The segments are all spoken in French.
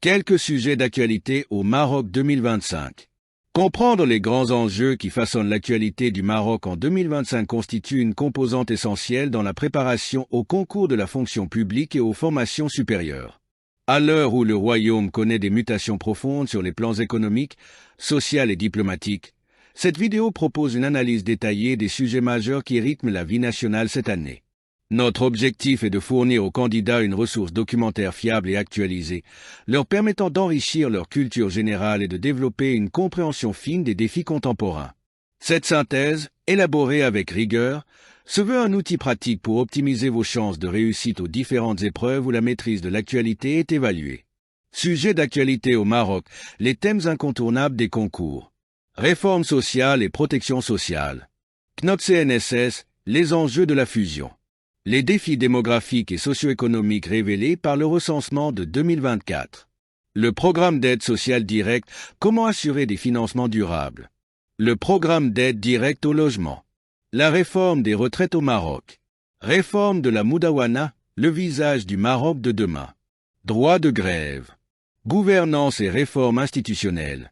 Quelques sujets d'actualité au Maroc 2025. Comprendre les grands enjeux qui façonnent l'actualité du Maroc en 2025 constitue une composante essentielle dans la préparation au concours de la fonction publique et aux formations supérieures. À l'heure où le royaume connaît des mutations profondes sur les plans économiques, sociaux et diplomatiques, cette vidéo propose une analyse détaillée des sujets majeurs qui rythment la vie nationale cette année. Notre objectif est de fournir aux candidats une ressource documentaire fiable et actualisée, leur permettant d'enrichir leur culture générale et de développer une compréhension fine des défis contemporains. Cette synthèse, élaborée avec rigueur, se veut un outil pratique pour optimiser vos chances de réussite aux différentes épreuves où la maîtrise de l'actualité est évaluée. Sujet d'actualité au Maroc, les thèmes incontournables des concours. Réforme sociale et protection sociale. CNOT-CNSS, les enjeux de la fusion. Les défis démographiques et socio-économiques révélés par le recensement de 2024. Le programme d'aide sociale directe, comment assurer des financements durables. Le programme d'aide directe au logement. La réforme des retraites au Maroc. Réforme de la Moudawana, le visage du Maroc de demain. Droit de grève. Gouvernance et réforme institutionnelle.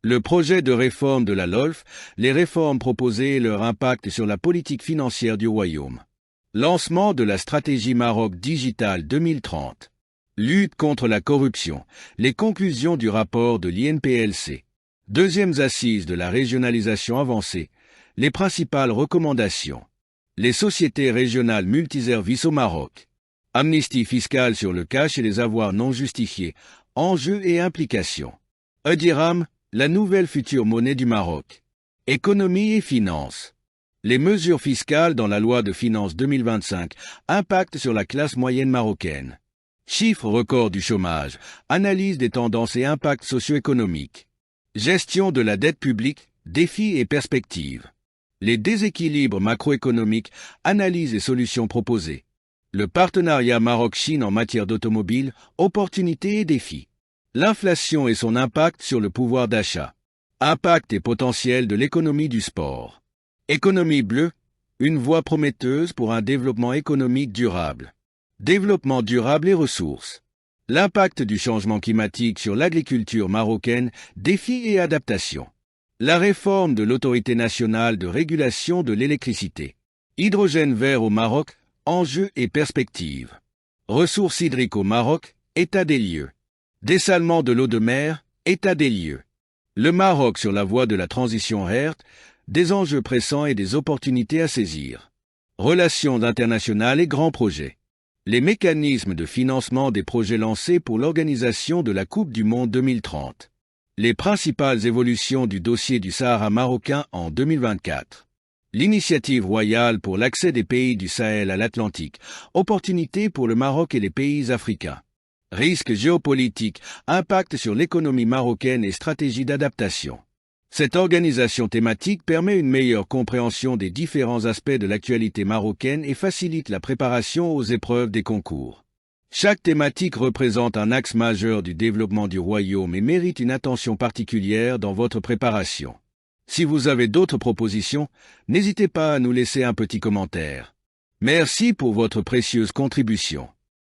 Le projet de réforme de la LOLF, les réformes proposées et leur impact sur la politique financière du royaume. Lancement de la stratégie Maroc Digital 2030. Lutte contre la corruption. Les conclusions du rapport de l'INPLC. Deuxièmes assises de la régionalisation avancée. Les principales recommandations. Les sociétés régionales multiservices au Maroc. Amnistie fiscale sur le cash et les avoirs non justifiés. Enjeux et implications. Dirham, la nouvelle future monnaie du Maroc. Économie et finances. Les mesures fiscales dans la loi de finances 2025 impactent sur la classe moyenne marocaine. Chiffres records du chômage, analyse des tendances et impacts socio-économiques. Gestion de la dette publique, défis et perspectives. Les déséquilibres macroéconomiques, analyse et solutions proposées. Le partenariat Maroc-Chine en matière d'automobile, opportunités et défis. L'inflation et son impact sur le pouvoir d'achat. Impact et potentiel de l'économie du sport. Économie bleue, une voie prometteuse pour un développement économique durable. Développement durable et ressources. L'impact du changement climatique sur l'agriculture marocaine, défis et adaptations. La réforme de l'autorité nationale de régulation de l'électricité. Hydrogène vert au Maroc, enjeux et perspectives. Ressources hydriques au Maroc, état des lieux. Dessalement de l'eau de mer, état des lieux. Le Maroc sur la voie de la transition verte, des enjeux pressants et des opportunités à saisir. Relations internationales et grands projets. Les mécanismes de financement des projets lancés pour l'organisation de la Coupe du Monde 2030. Les principales évolutions du dossier du Sahara marocain en 2024. L'initiative royale pour l'accès des pays du Sahel à l'Atlantique. Opportunités pour le Maroc et les pays africains. Risques géopolitiques, impact sur l'économie marocaine et stratégie d'adaptation. Cette organisation thématique permet une meilleure compréhension des différents aspects de l'actualité marocaine et facilite la préparation aux épreuves des concours. Chaque thématique représente un axe majeur du développement du royaume et mérite une attention particulière dans votre préparation. Si vous avez d'autres propositions, n'hésitez pas à nous laisser un petit commentaire. Merci pour votre précieuse contribution.